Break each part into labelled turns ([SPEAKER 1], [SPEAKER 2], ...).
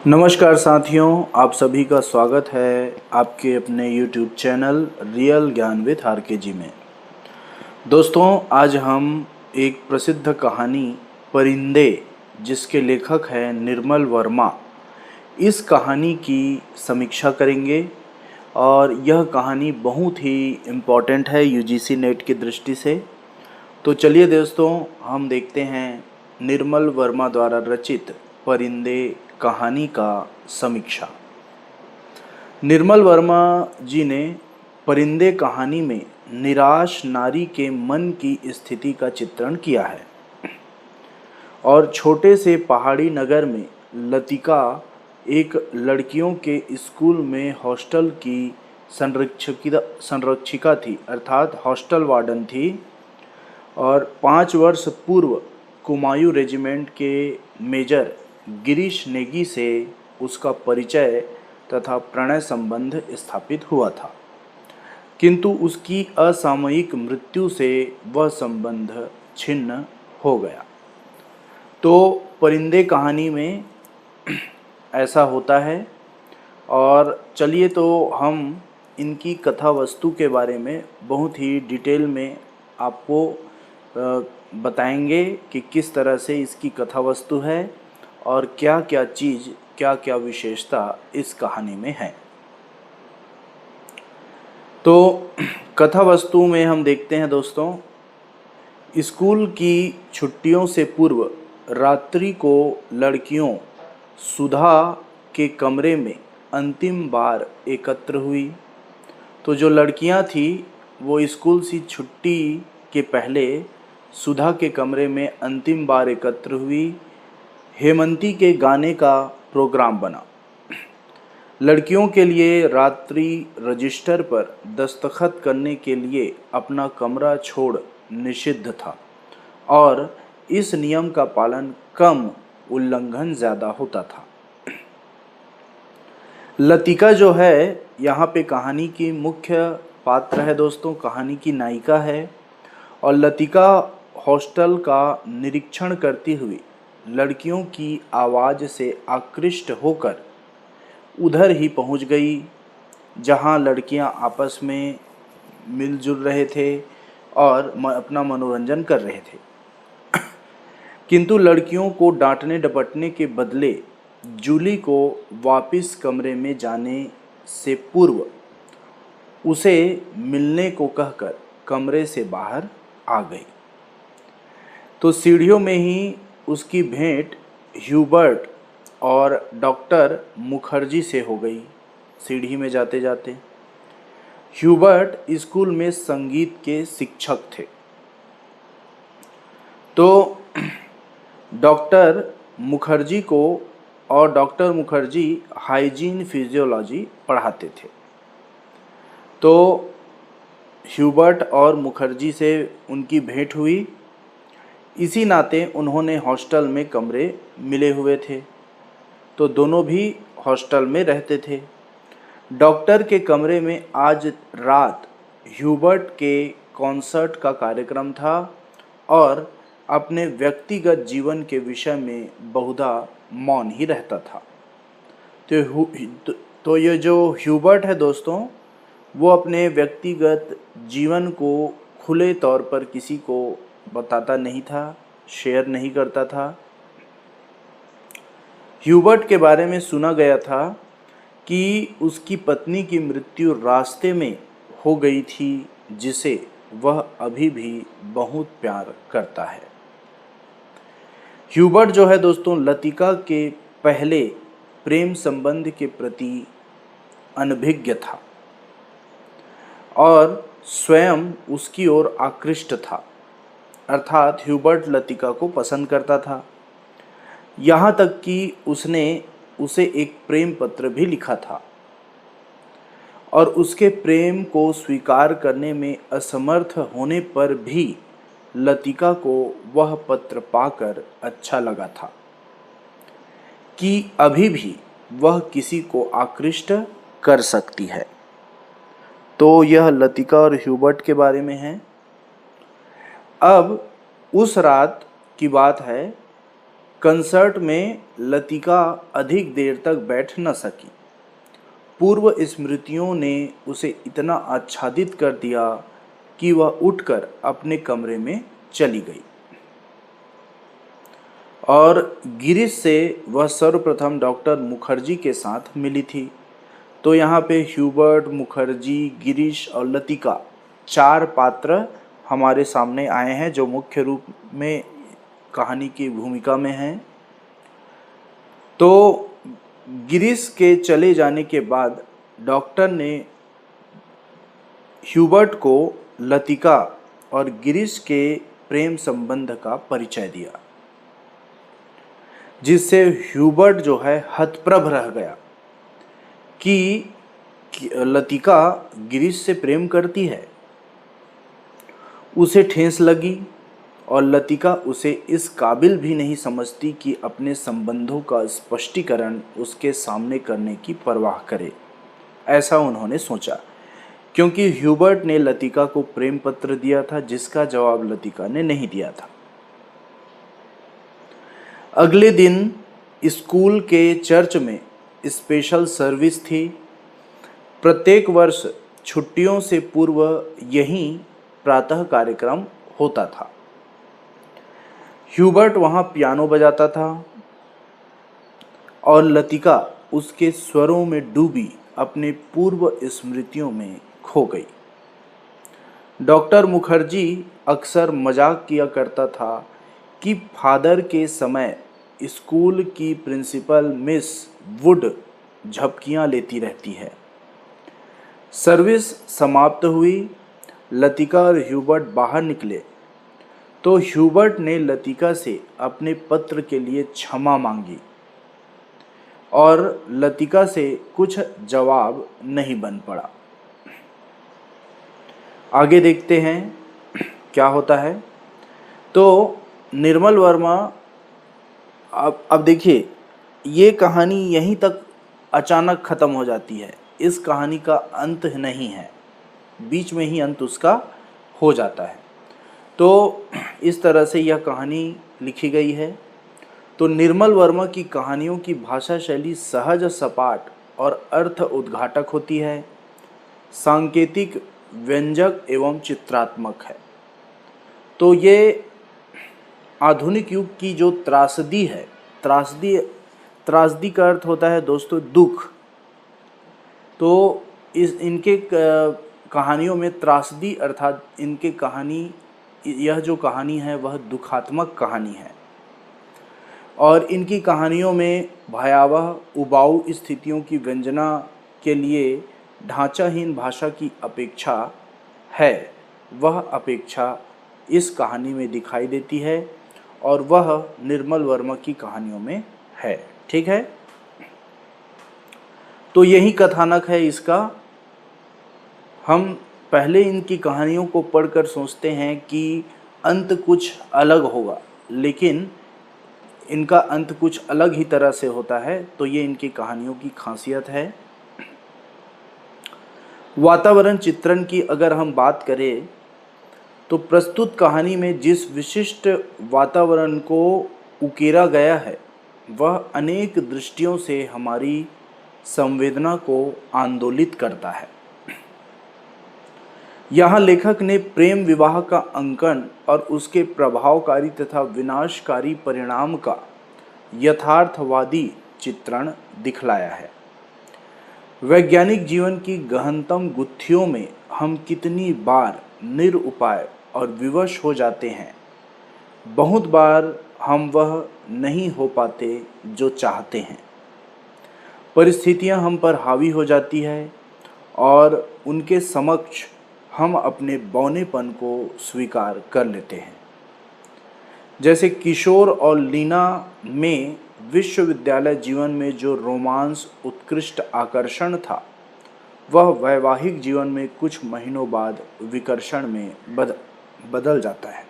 [SPEAKER 1] नमस्कार साथियों, आप सभी का स्वागत है आपके अपने YouTube चैनल रियल ज्ञान विद आर.के. जी में। दोस्तों, आज हम एक प्रसिद्ध कहानी परिंदे, जिसके लेखक हैं निर्मल वर्मा, इस कहानी की समीक्षा करेंगे। और यह कहानी बहुत ही इम्पॉर्टेंट है UGC नेट की दृष्टि से। तो चलिए दोस्तों, हम देखते हैं निर्मल वर्मा द्वारा रचित परिंदे कहानी का समीक्षा। निर्मल वर्मा जी ने परिंदे कहानी में निराश नारी के मन की स्थिति का चित्रण किया है। और छोटे से पहाड़ी नगर में लतिका एक लड़कियों के स्कूल में हॉस्टल की संरक्षिका थी, अर्थात हॉस्टल वार्डन थी। और 5 वर्ष पूर्व कुमायूं रेजिमेंट के मेजर गिरीश नेगी से उसका परिचय तथा प्रणय संबंध स्थापित हुआ था, किंतु उसकी असामयिक मृत्यु से वह संबंध छिन्न हो गया। तो परिंदे कहानी में ऐसा होता है। और चलिए तो हम इनकी कथा वस्तु के बारे में बहुत ही डिटेल में आपको बताएंगे कि किस तरह से इसकी कथा वस्तु है और क्या क्या चीज़, क्या क्या विशेषता इस कहानी में है। तो कथा वस्तु में हम देखते हैं दोस्तों, स्कूल की छुट्टियों से पूर्व रात्रि को लड़कियों सुधा के कमरे में अंतिम बार एकत्र हुई। तो जो लड़कियां थी वो स्कूल से छुट्टी के पहले सुधा के कमरे में अंतिम बार एकत्र हुई। हेमंती के गाने का प्रोग्राम बना। लड़कियों के लिए रात्रि रजिस्टर पर दस्तखत करने के लिए अपना कमरा छोड़ निषिद्ध था और इस नियम का पालन कम, उल्लंघन ज़्यादा होता था। लतिका जो है यहाँ पे कहानी की मुख्य पात्र है दोस्तों, कहानी की नायिका है। और लतिका हॉस्टल का निरीक्षण करती हुई लड़कियों की आवाज़ से आकृष्ट होकर उधर ही पहुंच गई जहां लड़कियां आपस में मिलजुल रहे थे और अपना मनोरंजन कर रहे थे। किंतु लड़कियों को डांटने डपटने के बदले जूली को वापस कमरे में जाने से पूर्व उसे मिलने को कहकर कमरे से बाहर आ गई। तो सीढ़ियों में ही उसकी भेंट ह्यूबर्ट और डॉक्टर मुखर्जी से हो गई। सीढ़ी में जाते जाते ह्यूबर्ट स्कूल में संगीत के शिक्षक थे। तो डॉक्टर मुखर्जी हाइजीन फिजियोलॉजी पढ़ाते थे। तो ह्यूबर्ट और मुखर्जी से उनकी भेंट हुई। इसी नाते उन्होंने हॉस्टल में कमरे मिले हुए थे, तो दोनों भी हॉस्टल में रहते थे। डॉक्टर के कमरे में आज रात ह्यूबर्ट के कॉन्सर्ट का कार्यक्रम था और अपने व्यक्तिगत जीवन के विषय में बहुधा मौन ही रहता था। तो ये जो ह्यूबर्ट है दोस्तों, वो अपने व्यक्तिगत जीवन को खुले तौर पर किसी को बताता नहीं था, शेयर नहीं करता था। ह्यूबर्ट के बारे में सुना गया था कि उसकी पत्नी की मृत्यु रास्ते में हो गई थी, जिसे वह अभी भी बहुत प्यार करता है। ह्यूबर्ट जो है दोस्तों, लतिका के पहले प्रेम संबंध के प्रति अनभिज्ञ था और स्वयं उसकी ओर आकृष्ट था, अर्थात ह्यूबर्ट लतिका को पसंद करता था। यहाँ तक कि उसने उसे एक प्रेम पत्र भी लिखा था और उसके प्रेम को स्वीकार करने में असमर्थ होने पर भी लतिका को वह पत्र पाकर अच्छा लगा था कि अभी भी वह किसी को आकृष्ट कर सकती है। तो यह लतिका और ह्यूबर्ट के बारे में है। अब उस रात की बात है कंसर्ट में लतिका अधिक देर तक बैठ न सकी। पूर्व स्मृतियों ने उसे इतना आच्छादित कर दिया कि वह उठकर अपने कमरे में चली गई और गिरीश से वह सर्वप्रथम डॉक्टर मुखर्जी के साथ मिली थी। तो यहाँ पे ह्यूबर्ट, मुखर्जी, गिरीश और लतिका 4 पात्र हमारे सामने आए हैं जो मुख्य रूप में कहानी की भूमिका में हैं। तो गिरीश के चले जाने के बाद डॉक्टर ने ह्यूबर्ट को लतिका और गिरीश के प्रेम संबंध का परिचय दिया, जिससे ह्यूबर्ट जो है हतप्रभ रह गया कि लतिका गिरीश से प्रेम करती है। उसे ठेस लगी और लतिका उसे इस काबिल भी नहीं समझती कि अपने संबंधों का स्पष्टीकरण उसके सामने करने की परवाह करे। ऐसा उन्होंने सोचा, क्योंकि ह्यूबर्ट ने लतिका को प्रेम पत्र दिया था जिसका जवाब लतिका ने नहीं दिया था। अगले दिन स्कूल के चर्च में स्पेशल सर्विस थी। प्रत्येक वर्ष छुट्टियों से पूर्व यहीं प्रातः कार्यक्रम होता था। ह्यूबर्ट वहाँ पियानो बजाता था और लतिका उसके स्वरों में डूबी अपने पूर्व स्मृतियों में खो गई। डॉक्टर मुखर्जी अक्सर मजाक किया करता था कि फादर के समय स्कूल की प्रिंसिपल मिस वुड झपकियां लेती रहती है। सर्विस समाप्त हुई। लतिका और ह्यूबर्ट बाहर निकले तो ह्यूबर्ट ने लतिका से अपने पत्र के लिए क्षमा मांगी और लतिका से कुछ जवाब नहीं बन पड़ा। आगे देखते हैं क्या होता है। तो निर्मल वर्मा, अब देखिए, ये कहानी यहीं तक अचानक ख़त्म हो जाती है। इस कहानी का अंत नहीं है, बीच में ही अंत उसका हो जाता है। तो इस तरह से यह कहानी लिखी गई है। तो निर्मल वर्मा की कहानियों की भाषा शैली सहज, सपाट और अर्थ उद्घाटक होती है, सांकेतिक, व्यंजक एवं चित्रात्मक है। तो ये आधुनिक युग की जो त्रासदी है, त्रासदी का अर्थ होता है दोस्तों दुख। तो इनके कहानियों में त्रासदी अर्थात यह जो कहानी है वह दुखात्मक कहानी है और इनकी कहानियों में भयावह उबाऊ स्थितियों की व्यंजना के लिए ढांचाहीन भाषा की अपेक्षा है, वह अपेक्षा इस कहानी में दिखाई देती है और वह निर्मल वर्मा की कहानियों में है। ठीक है, तो यही कथानक है इसका। हम पहले इनकी कहानियों को पढ़कर सोचते हैं कि अंत कुछ अलग होगा, लेकिन इनका अंत कुछ अलग ही तरह से होता है। तो ये इनकी कहानियों की खासियत है। वातावरण चित्रण की अगर हम बात करें तो प्रस्तुत कहानी में जिस विशिष्ट वातावरण को उकेरा गया है वह अनेक दृष्टियों से हमारी संवेदना को आंदोलित करता है। यहाँ लेखक ने प्रेम विवाह का अंकन और उसके प्रभावकारी तथा विनाशकारी परिणाम का यथार्थवादी चित्रण दिखलाया है। वैज्ञानिक जीवन की गहनतम गुत्थियों में हम कितनी बार निरुपाय और विवश हो जाते हैं। बहुत बार हम वह नहीं हो पाते जो चाहते हैं। परिस्थितियां हम पर हावी हो जाती है और उनके समक्ष हम अपने बौनेपन को स्वीकार कर लेते हैं। जैसे किशोर और लीना में विश्वविद्यालय जीवन में जो रोमांस उत्कृष्ट आकर्षण था वह वैवाहिक जीवन में कुछ महीनों बाद विकर्षण में बदल जाता है।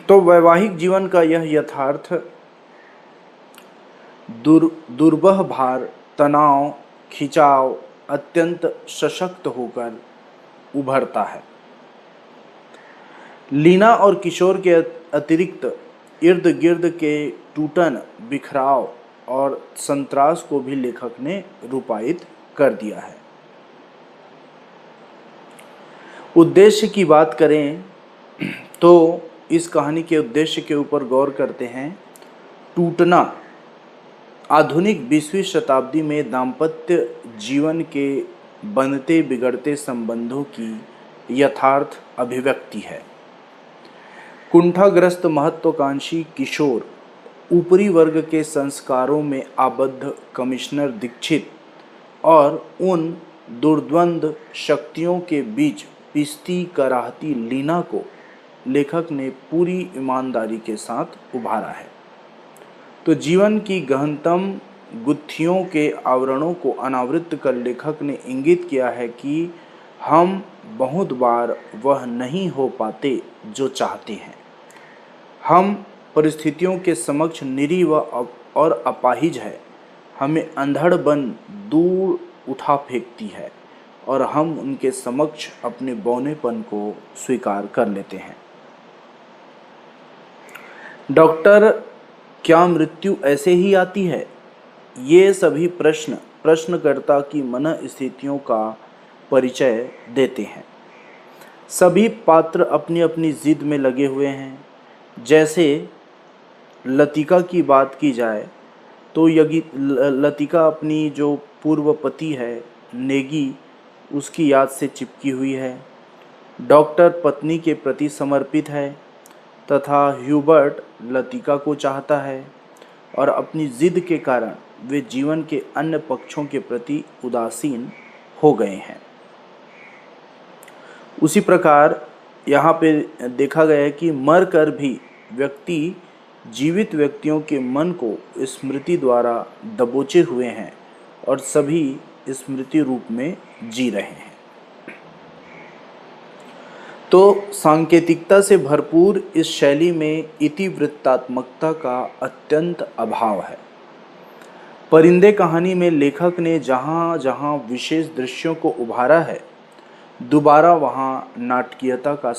[SPEAKER 1] तो वैवाहिक जीवन का यह यथार्थ दुर्बह भार, तनाव, खिंचाव अत्यंत सशक्त होकर उभरता है। लीना और किशोर के अतिरिक्त इर्द गिर्द के टूटन, बिखराव और संतरास को भी लेखक ने रूपायित कर दिया है। उद्देश्य की बात करें तो इस कहानी के उद्देश्य के ऊपर गौर करते हैं। टूटना आधुनिक 20वीं शताब्दी में दाम्पत्य जीवन के बनते बिगड़ते संबंधों की यथार्थ अभिव्यक्ति है। कुंठाग्रस्त महत्वाकांक्षी किशोर, ऊपरी वर्ग के संस्कारों में आबद्ध कमिश्नर दीक्षित और उन दुर्द्वंद शक्तियों के बीच पिसती कराहती लीना को लेखक ने पूरी ईमानदारी के साथ उभारा है। तो जीवन की गहनतम गुत्थियों के आवरणों को अनावृत कर लेखक ने इंगित किया है कि हम बहुत बार वह नहीं हो पाते जो चाहते हैं। हम परिस्थितियों के समक्ष निरीह और अपाहिज है। हमें अंधड़ बन दूर उठा फेंकती है और हम उनके समक्ष अपने बौनेपन को स्वीकार कर लेते हैं। डॉक्टर, क्या मृत्यु ऐसे ही आती है? ये सभी प्रश्न प्रश्नकर्ता की मन स्थितियों का परिचय देते हैं। सभी पात्र अपनी अपनी जिद में लगे हुए हैं। जैसे लतिका की बात की जाए तो लतिका अपनी जो पूर्व पति है नेगी, उसकी याद से चिपकी हुई है। डॉक्टर पत्नी के प्रति समर्पित है तथा ह्यूबर्ट लतिका को चाहता है और अपनी जिद के कारण वे जीवन के अन्य पक्षों के प्रति उदासीन हो गए हैं। उसी प्रकार यहाँ पे देखा गया है कि मर कर भी व्यक्ति जीवित व्यक्तियों के मन को स्मृति द्वारा दबोचे हुए हैं और सभी स्मृति रूप में जी रहे हैं। तो सांकेतिकता से भरपूर इस शैली में इतिवृत्तात्मकता का अत्यंत अभाव है। परिंदे कहानी में लेखक ने जहाँ जहाँ विशेष दृश्यों को उभारा है, दोबारा वहाँ नाटकीयता का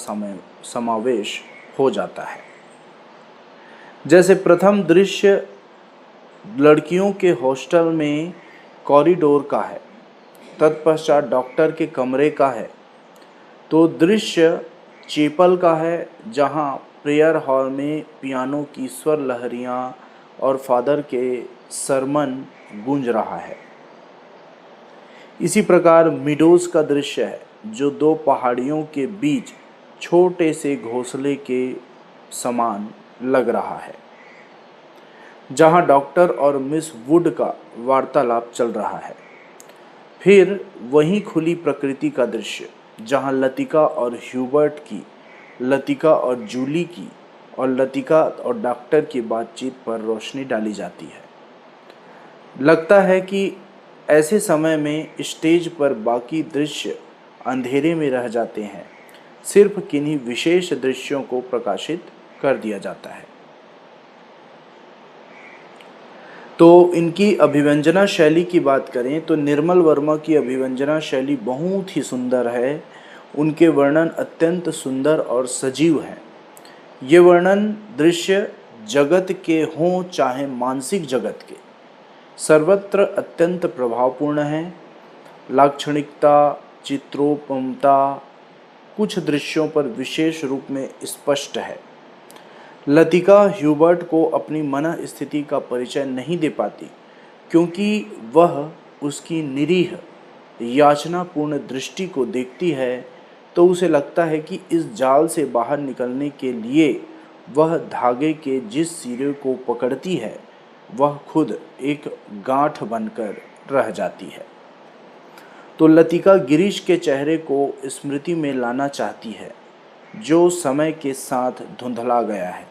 [SPEAKER 1] समावेश हो जाता है। जैसे प्रथम दृश्य लड़कियों के हॉस्टल में कॉरिडोर का है, तत्पश्चात डॉक्टर के कमरे का है। तो दृश्य चैपल का है जहाँ प्रेयर हॉल में पियानो की स्वर लहरियाँ और फादर के सरमन गूंज रहा है। इसी प्रकार मीडोज का दृश्य है जो दो पहाड़ियों के बीच छोटे से घोंसले के समान लग रहा है, जहां डॉक्टर और मिस वुड का वार्तालाप चल रहा है। फिर वहीं खुली प्रकृति का दृश्य जहां लतिका और ह्यूबर्ट की, लतिका और जूली की और लतिका और डॉक्टर की बातचीत पर रोशनी डाली जाती है। लगता है कि ऐसे समय में स्टेज पर बाकी दृश्य अंधेरे में रह जाते हैं, सिर्फ किन्हीं विशेष दृश्यों को प्रकाशित कर दिया जाता है। तो इनकी अभिव्यंजना शैली की बात करें तो निर्मल वर्मा की अभिव्यंजना शैली बहुत ही सुंदर है। उनके वर्णन अत्यंत सुंदर और सजीव हैं। ये वर्णन दृश्य जगत के हों चाहे मानसिक जगत के, सर्वत्र अत्यंत प्रभावपूर्ण है। लाक्षणिकता, चित्रोपमता कुछ दृश्यों पर विशेष रूप में स्पष्ट है। लतिका ह्यूबर्ट को अपनी मन स्थिति का परिचय नहीं दे पाती क्योंकि वह उसकी निरीह याचनापूर्ण दृष्टि को देखती है, तो उसे लगता है कि इस जाल से बाहर निकलने के लिए वह धागे के जिस सिरे को पकड़ती है वह खुद एक गांठ बनकर रह जाती है। तो लतिका गिरीश के चेहरे को स्मृति में लाना चाहती है जो समय के साथ धुंधला गया है,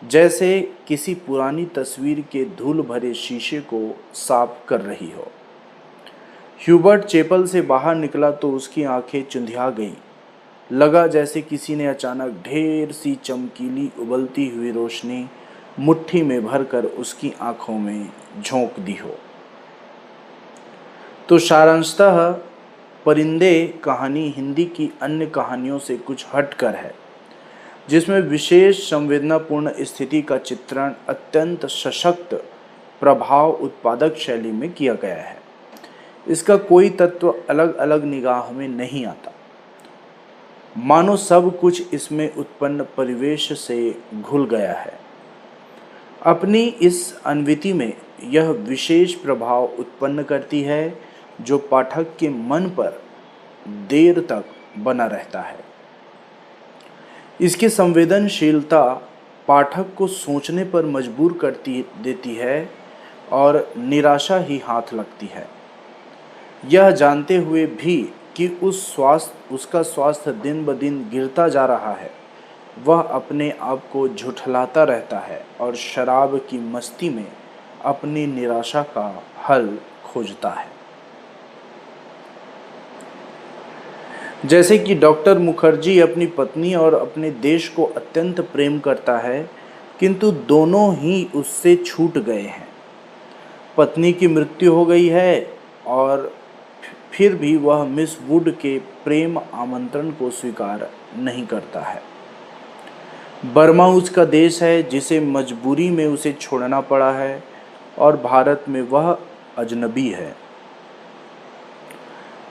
[SPEAKER 1] जैसे किसी पुरानी तस्वीर के धूल भरे शीशे को साफ कर रही हो। ह्यूबर्ट चैपल से बाहर निकला तो उसकी आंखें चुंधिया गईं। लगा जैसे किसी ने अचानक ढेर सी चमकीली उबलती हुई रोशनी मुट्ठी में भरकर उसकी आंखों में झोंक दी हो। तो सारांशतः परिंदे कहानी हिंदी की अन्य कहानियों से कुछ हटकर है। जिसमें विशेष संवेदनापूर्ण स्थिति का चित्रण अत्यंत सशक्त प्रभाव उत्पादक शैली में किया गया है। इसका कोई तत्व अलग अलग निगाह में नहीं आता, मानो सब कुछ इसमें उत्पन्न परिवेश से घुल गया है। अपनी इस अनविति में यह विशेष प्रभाव उत्पन्न करती है जो पाठक के मन पर देर तक बना रहता है। इसकी संवेदनशीलता पाठक को सोचने पर मजबूर करती देती है और निराशा ही हाथ लगती है, यह जानते हुए भी कि उसका स्वास्थ्य दिन ब दिन गिरता जा रहा है। वह अपने आप को झुठलाता रहता है और शराब की मस्ती में अपनी निराशा का हल खोजता है। जैसे कि डॉक्टर मुखर्जी अपनी पत्नी और अपने देश को अत्यंत प्रेम करता है, किंतु दोनों ही उससे छूट गए हैं। पत्नी की मृत्यु हो गई है और फिर भी वह मिस वुड के प्रेम आमंत्रण को स्वीकार नहीं करता है। बर्मा उसका देश है जिसे मजबूरी में उसे छोड़ना पड़ा है और भारत में वह अजनबी है।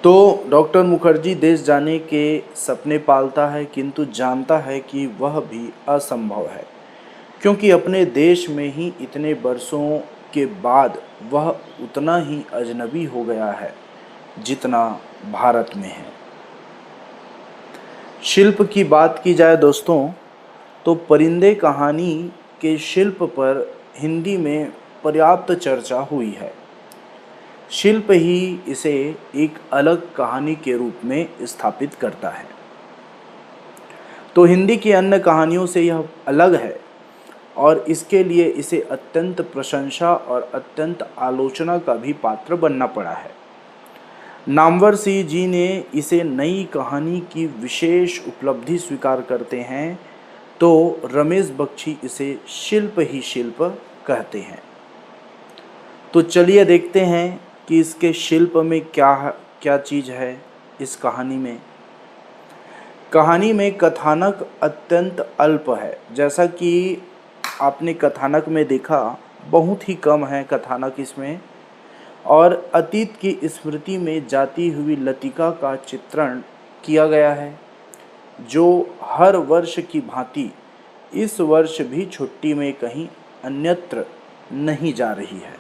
[SPEAKER 1] तो डॉक्टर मुखर्जी देश जाने के सपने पालता है, किंतु जानता है कि वह भी असंभव है, क्योंकि अपने देश में ही इतने वर्षों के बाद वह उतना ही अजनबी हो गया है जितना भारत में है। शिल्प की बात की जाए दोस्तों, तो परिंदे कहानी के शिल्प पर हिंदी में पर्याप्त चर्चा हुई है। शिल्प ही इसे एक अलग कहानी के रूप में स्थापित करता है। तो हिंदी की अन्य कहानियों से यह अलग है और इसके लिए इसे अत्यंत प्रशंसा और अत्यंत आलोचना का भी पात्र बनना पड़ा है। नामवर सिंह जी ने इसे नई कहानी की विशेष उपलब्धि स्वीकार करते हैं, तो रमेश बख्शी इसे शिल्प ही शिल्प कहते हैं। तो चलिए देखते हैं कि इसके शिल्प में क्या क्या चीज़ है। इस कहानी में कथानक अत्यंत अल्प है। जैसा कि आपने कथानक में देखा, बहुत ही कम है कथानक इसमें, और अतीत की स्मृति में जाती हुई लतिका का चित्रण किया गया है, जो हर वर्ष की भांति इस वर्ष भी छुट्टी में कहीं अन्यत्र नहीं जा रही है।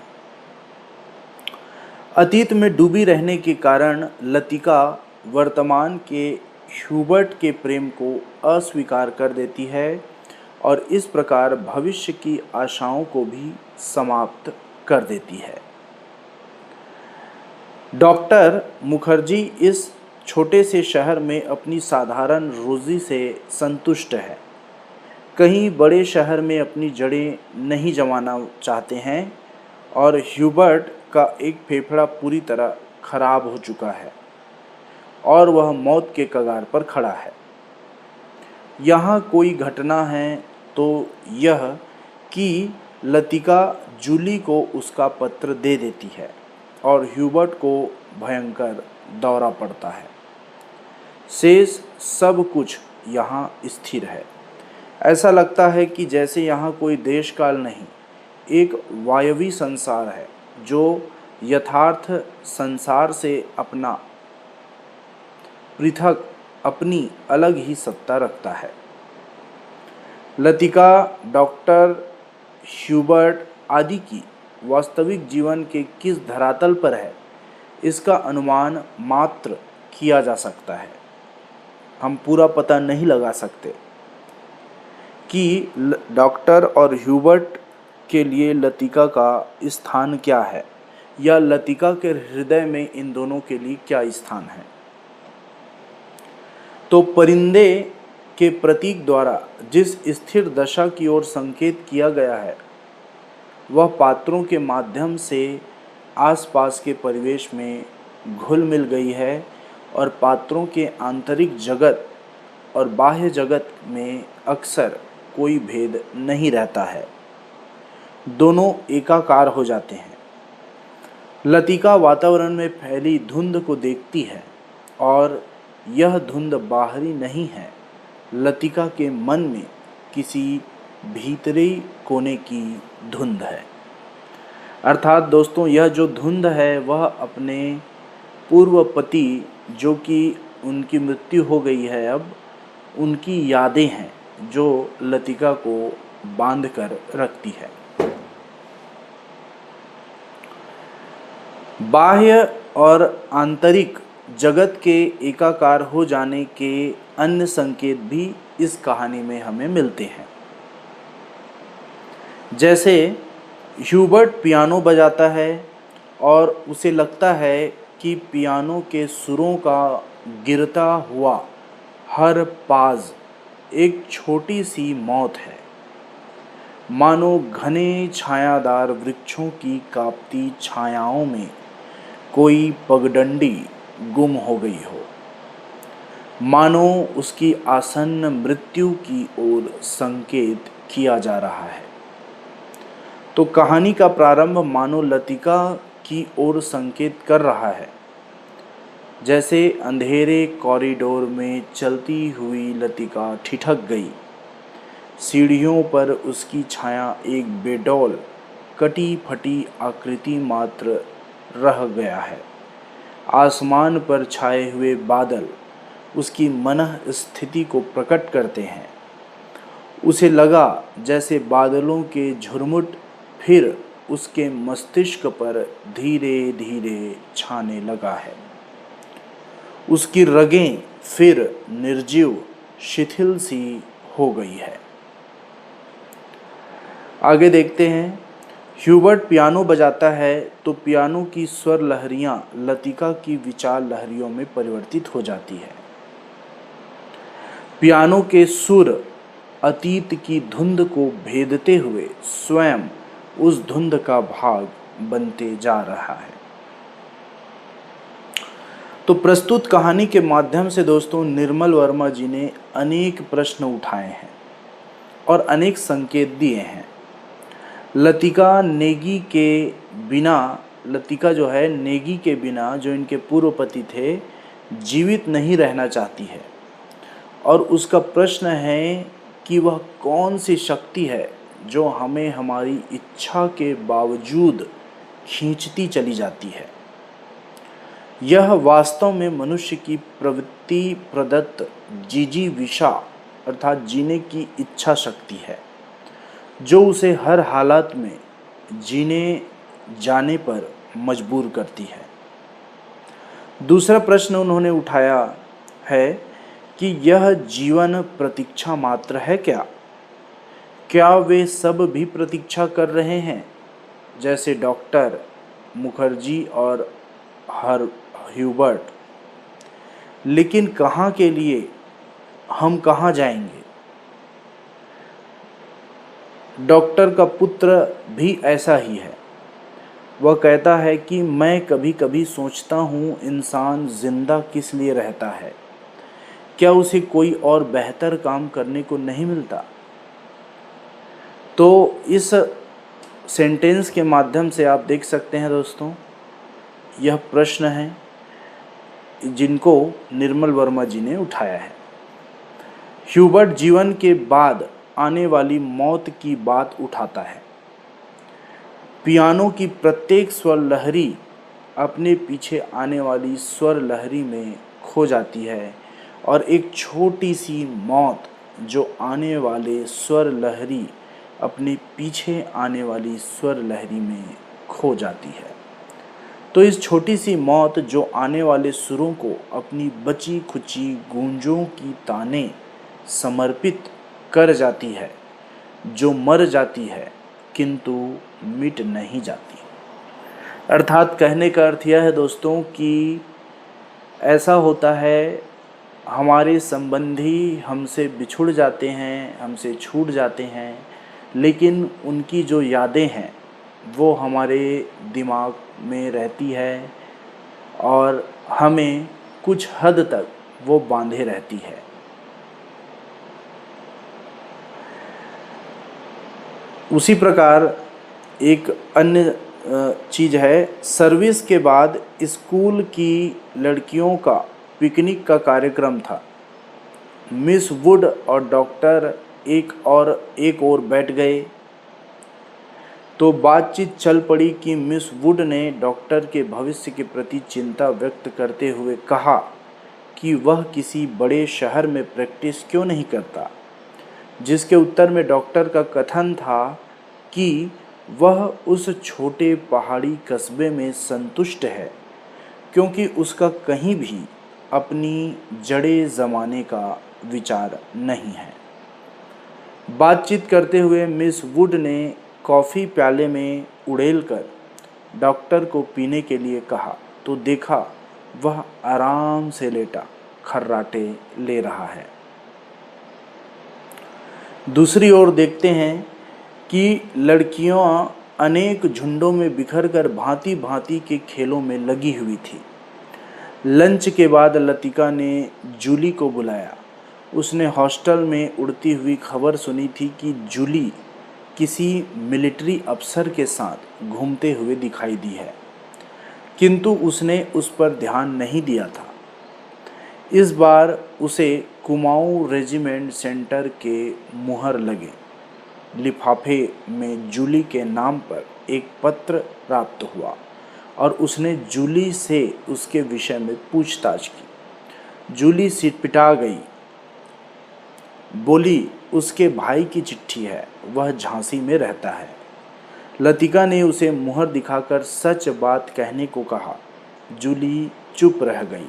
[SPEAKER 1] अतीत में डूबी रहने के कारण लतिका वर्तमान के ह्यूबर्ट के प्रेम को अस्वीकार कर देती है और इस प्रकार भविष्य की आशाओं को भी समाप्त कर देती है। डॉक्टर मुखर्जी इस छोटे से शहर में अपनी साधारण रोजी से संतुष्ट है। कहीं बड़े शहर में अपनी जड़ें नहीं जमाना चाहते हैं और ह्यूबर्ट का एक फेफड़ा पूरी तरह खराब हो चुका है और वह मौत के कगार पर खड़ा है। यहाँ कोई घटना है तो यह कि लतिका जूली को उसका पत्र दे देती है और ह्यूबर्ट को भयंकर दौरा पड़ता है। शेष सब कुछ यहाँ स्थिर है। ऐसा लगता है कि जैसे यहाँ कोई देश काल नहीं, एक वायवी संसार है जो यथार्थ संसार से अपना पृथक अपनी अलग ही सत्ता रखता है। लतिका, डॉक्टर, ह्यूबर्ट आदि की वास्तविक जीवन के किस धरातल पर है, इसका अनुमान मात्र किया जा सकता है। हम पूरा पता नहीं लगा सकते कि डॉक्टर और ह्यूबर्ट के लिए लतिका का स्थान क्या है या लतिका के हृदय में इन दोनों के लिए क्या स्थान है। तो परिंदे के प्रतीक द्वारा जिस स्थिर दशा की ओर संकेत किया गया है, वह पात्रों के माध्यम से आसपास के परिवेश में घुल मिल गई है और पात्रों के आंतरिक जगत और बाह्य जगत में अक्सर कोई भेद नहीं रहता है, दोनों एकाकार हो जाते हैं। लतिका वातावरण में फैली धुंध को देखती है और यह धुंध बाहरी नहीं है लतिका के मन में किसी भीतरी कोने की धुंध है। अर्थात दोस्तों, यह जो धुंध है वह अपने पूर्व पति, जो कि उनकी मृत्यु हो गई है अब, उनकी यादें हैं जो लतिका को बांध कर रखती है। बाह्य और आंतरिक जगत के एकाकार हो जाने के अन्य संकेत भी इस कहानी में हमें मिलते हैं। जैसे ह्यूबर्ट पियानो बजाता है और उसे लगता है कि पियानो के सुरों का गिरता हुआ हर पाज एक छोटी सी मौत है, मानो घने छायादार वृक्षों की कांपती छायाओं में कोई पगडंडी गुम हो गई हो, मानो उसकी आसन्न मृत्यु की ओर संकेत किया जा रहा है। तो कहानी का प्रारंभ मानो लतिका की ओर संकेत कर रहा है। जैसे अंधेरे कॉरिडोर में चलती हुई लतिका ठिठक गई, सीढ़ियों पर उसकी छाया एक बेडौल कटी फटी आकृति मात्र रह गया है। आसमान पर छाए हुए बादल उसकी मनः स्थिति को प्रकट करते हैं। उसे लगा जैसे बादलों के झुरमुट फिर उसके मस्तिष्क पर धीरे धीरे छाने लगा है। उसकी रगें फिर निर्जीव शिथिल सी हो गई है। आगे देखते हैं। ह्यूबर्ट पियानो बजाता है तो पियानो की स्वर लहरियां लतिका की विचार लहरियों में परिवर्तित हो जाती है। पियानो के सुर अतीत की धुंध को भेदते हुए स्वयं उस धुंध का भाग बनते जा रहा है। तो प्रस्तुत कहानी के माध्यम से दोस्तों निर्मल वर्मा जी ने अनेक प्रश्न उठाए हैं और अनेक संकेत दिए हैं। लतिका नेगी के बिना, लतिका जो है नेगी के बिना, जो इनके पूर्व पति थे, जीवित नहीं रहना चाहती है और उसका प्रश्न है कि वह कौन सी शक्ति है जो हमें हमारी इच्छा के बावजूद खींचती चली जाती है। यह वास्तव में मनुष्य की प्रवृत्ति प्रदत्त जिजीविषा अर्थात जीने की इच्छा शक्ति है, जो उसे हर हालत में जीने जाने पर मजबूर करती है। दूसरा प्रश्न उन्होंने उठाया है कि यह जीवन प्रतीक्षा मात्र है क्या? क्या वे सब भी प्रतीक्षा कर रहे हैं, जैसे डॉक्टर मुखर्जी और ह्यूबर्ट? लेकिन कहाँ के लिए? हम कहाँ जाएंगे? डॉक्टर का पुत्र भी ऐसा ही है। वह कहता है कि मैं कभी कभी सोचता हूँ इंसान जिंदा किस लिए रहता है? क्या उसे कोई और बेहतर काम करने को नहीं मिलता? तो इस सेंटेंस के माध्यम से आप देख सकते हैं दोस्तों, यह प्रश्न है जिनको निर्मल वर्मा जी ने उठाया है। ह्यूबर्ट जीवन के बाद आने वाली मौत की बात उठाता है। पियानो की प्रत्येक स्वर लहरी अपने पीछे आने वाली स्वर लहरी में खो जाती है और एक छोटी सी मौत जो आने वाले स्वर लहरी अपने पीछे आने वाली स्वर लहरी में खो जाती है। तो इस छोटी सी मौत जो आने वाले सुरों को अपनी बची खुची गूंजों की ताने समर्पित कर जाती है, जो मर जाती है किंतु मिट नहीं जाती। अर्थात कहने का अर्थ यह है दोस्तों कि ऐसा होता है, हमारे संबंधी हमसे बिछुड़ जाते हैं, हमसे छूट जाते हैं, लेकिन उनकी जो यादें हैं वो हमारे दिमाग में रहती है और हमें कुछ हद तक वो बांधे रहती है। उसी प्रकार एक अन्य चीज़ है, सर्विस के बाद स्कूल की लड़कियों का पिकनिक का कार्यक्रम था। मिस वुड और डॉक्टर एक और बैठ गए तो बातचीत चल पड़ी कि मिस वुड ने डॉक्टर के भविष्य के प्रति चिंता व्यक्त करते हुए कहा कि वह किसी बड़े शहर में प्रैक्टिस क्यों नहीं करता, जिसके उत्तर में डॉक्टर का कथन था कि वह उस छोटे पहाड़ी कस्बे में संतुष्ट है क्योंकि उसका कहीं भी अपनी जड़ें जमाने का विचार नहीं है। बातचीत करते हुए मिस वुड ने कॉफ़ी प्याले में उड़ेलकर डॉक्टर को पीने के लिए कहा तो देखा वह आराम से लेटा खर्राटे ले रहा है। दूसरी ओर देखते हैं कि लड़कियां अनेक झुंडों में बिखरकर भांति भांति के खेलों में लगी हुई थी। लंच के बाद लतिका ने जूली को बुलाया। उसने हॉस्टल में उड़ती हुई खबर सुनी थी कि जूली किसी मिलिट्री अफसर के साथ घूमते हुए दिखाई दी है, किंतु उसने उस पर ध्यान नहीं दिया था। इस बार उसे कुमाऊं रेजिमेंट सेंटर के मुहर लगे लिफाफे में जूली के नाम पर एक पत्र प्राप्त हुआ और उसने जूली से उसके विषय में पूछताछ की। जूली सिटपिटा गई, बोली उसके भाई की चिट्ठी है, वह झांसी में रहता है। लतिका ने उसे मुहर दिखाकर सच बात कहने को कहा। जूली चुप रह गई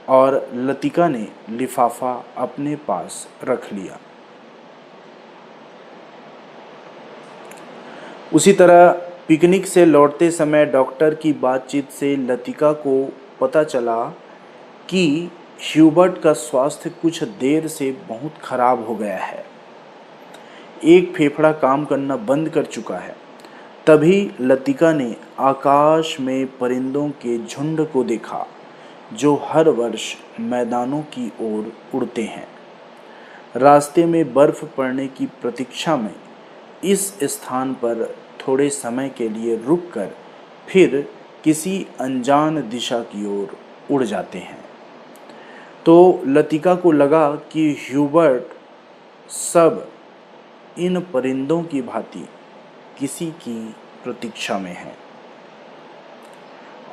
[SPEAKER 1] और लतिका ने लिफाफा अपने पास रख लिया। उसी तरह पिकनिक से लौटते समय डॉक्टर की बातचीत से लतिका को पता चला कि ह्यूबर्ट का स्वास्थ्य कुछ देर से बहुत खराब हो गया है। एक फेफड़ा काम करना बंद कर चुका है। तभी लतिका ने आकाश में परिंदों के झुंड को देखा जो हर वर्ष मैदानों की ओर उड़ते हैं। रास्ते में बर्फ पड़ने की प्रतीक्षा में इस स्थान पर थोड़े समय के लिए रुककर फिर किसी अनजान दिशा की ओर उड़ जाते हैं। तो लतिका को लगा कि ह्यूबर्ट सब इन परिंदों की भांति किसी की प्रतीक्षा में है।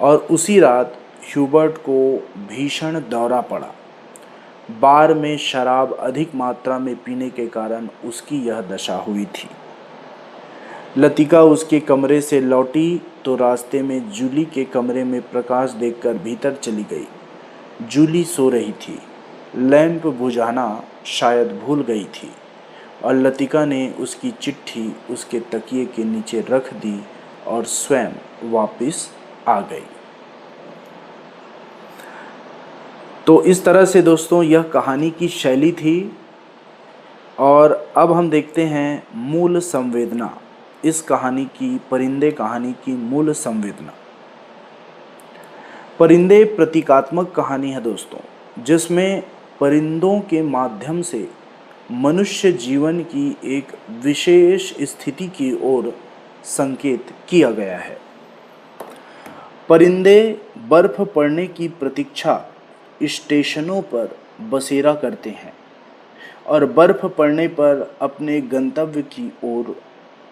[SPEAKER 1] और उसी रात ह्यूबर्ट को भीषण दौरा पड़ा। बार में शराब अधिक मात्रा में पीने के कारण उसकी यह दशा हुई थी। लतिका उसके कमरे से लौटी तो रास्ते में जूली के कमरे में प्रकाश देखकर भीतर चली गई। जूली सो रही थी। लैंप बुझाना शायद भूल गई थी और लतिका ने उसकी चिट्ठी उसके तकिए के नीचे रख दी और स्वयं वापस आ गई। तो इस तरह से दोस्तों यह कहानी की शैली थी। और अब हम देखते हैं मूल संवेदना, इस कहानी की, परिंदे कहानी की मूल संवेदना। परिंदे प्रतीकात्मक कहानी है दोस्तों, जिसमें परिंदों के माध्यम से मनुष्य जीवन की एक विशेष स्थिति की ओर संकेत किया गया है। परिंदे बर्फ पड़ने की प्रतीक्षा स्टेशनों पर बसेरा करते हैं और बर्फ पड़ने पर अपने गंतव्य की ओर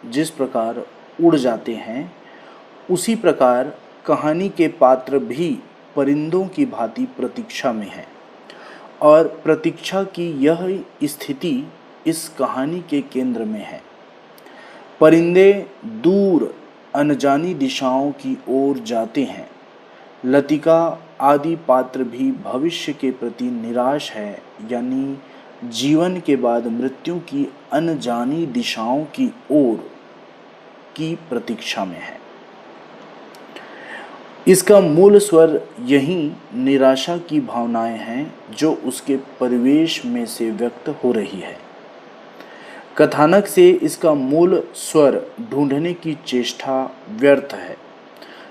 [SPEAKER 1] जिस प्रकार उड़ जाते हैं, उसी प्रकार कहानी के पात्र भी परिंदों की भांति प्रतीक्षा में हैं और प्रतीक्षा की यह स्थिति इस कहानी के केंद्र में है। परिंदे दूर अनजानी दिशाओं की ओर जाते हैं। लतिका आदि पात्र भी भविष्य के प्रति निराश है, यानी जीवन के बाद मृत्यु की अनजानी दिशाओं की ओर की प्रतीक्षा में है। इसका मूल स्वर यही निराशा की भावनाएं हैं जो उसके परिवेश में से व्यक्त हो रही है। कथानक से इसका मूल स्वर ढूंढने की चेष्टा व्यर्थ है,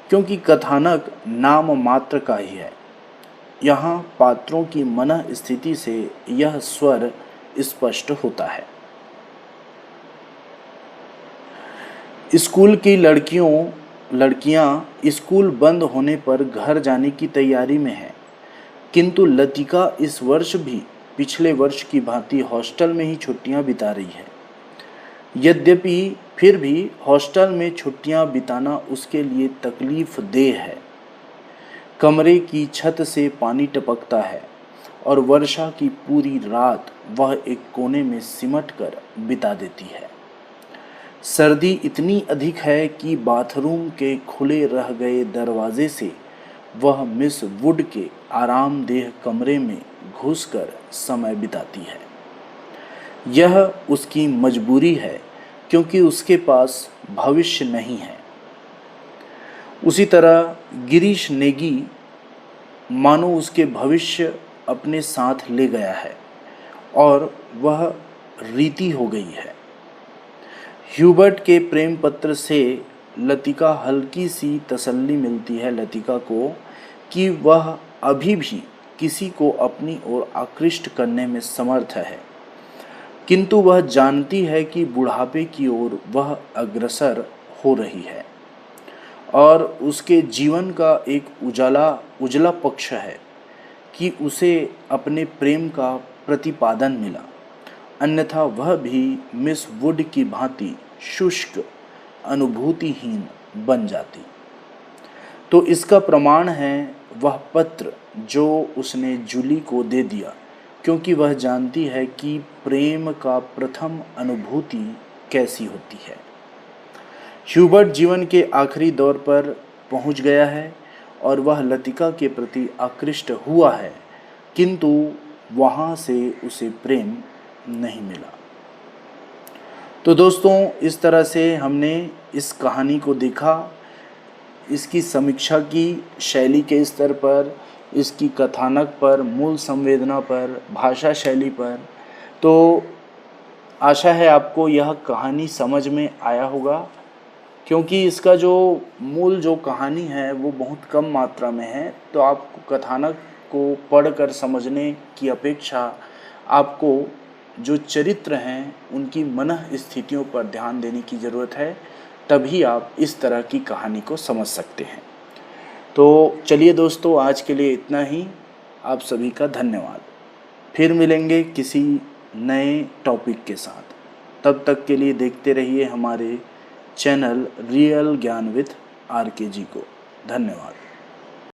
[SPEAKER 1] क्योंकि कथानक नाम मात्र का ही है। यहाँ पात्रों की मन स्थिति से यह स्वर स्पष्ट होता है। स्कूल की लड़कियां स्कूल बंद होने पर घर जाने की तैयारी में हैं, किंतु लतिका इस वर्ष भी पिछले वर्ष की भांति हॉस्टल में ही छुट्टियां बिता रही है। यद्यपि फिर भी हॉस्टल में छुट्टियां बिताना उसके लिए तकलीफदेह है। कमरे की छत से पानी टपकता है और वर्षा की पूरी रात वह एक कोने में सिमट कर बिता देती है। सर्दी इतनी अधिक है कि बाथरूम के खुले रह गए दरवाजे से वह मिस वुड के आरामदेह कमरे में घुसकर समय बिताती है। यह उसकी मजबूरी है, क्योंकि उसके पास भविष्य नहीं है। उसी तरह गिरीश नेगी मानो उसके भविष्य अपने साथ ले गया है और वह रीति हो गई है। ह्यूबर्ट के प्रेम पत्र से लतिका हल्की सी तसल्ली मिलती है लतिका को कि वह अभी भी किसी को अपनी ओर आकृष्ट करने में समर्थ है, किंतु वह जानती है कि बुढ़ापे की ओर वह अग्रसर हो रही है और उसके जीवन का एक उजला पक्ष है कि उसे अपने प्रेम का प्रतिपादन मिला, अन्यथा वह भी मिस वुड की भांति शुष्क अनुभूतिहीन बन जाती। तो इसका प्रमाण है वह पत्र जो उसने जूली को दे दिया, क्योंकि वह जानती है कि प्रेम का प्रथम अनुभूति कैसी होती है। ह्यूबर्ट जीवन के आखिरी दौर पर पहुंच गया है और वह लतिका के प्रति आकृष्ट हुआ है, किंतु वहां से उसे प्रेम नहीं मिला। तो दोस्तों, इस तरह से हमने इस कहानी को देखा, इसकी समीक्षा की शैली के स्तर पर, इसकी कथानक पर, मूल संवेदना पर, भाषा शैली पर। तो आशा है आपको यह कहानी समझ में आया होगा, क्योंकि इसका जो मूल जो कहानी है वो बहुत कम मात्रा में है। तो आपको कथानक को पढ़कर समझने की अपेक्षा आपको जो चरित्र हैं उनकी मनः स्थितियों पर ध्यान देने की ज़रूरत है, तभी आप इस तरह की कहानी को समझ सकते हैं। तो चलिए दोस्तों, आज के लिए इतना ही। आप सभी का धन्यवाद। फिर मिलेंगे किसी नए टॉपिक के साथ। तब तक के लिए देखते रहिए हमारे चैनल रियल ज्ञान विद RK जी को। धन्यवाद।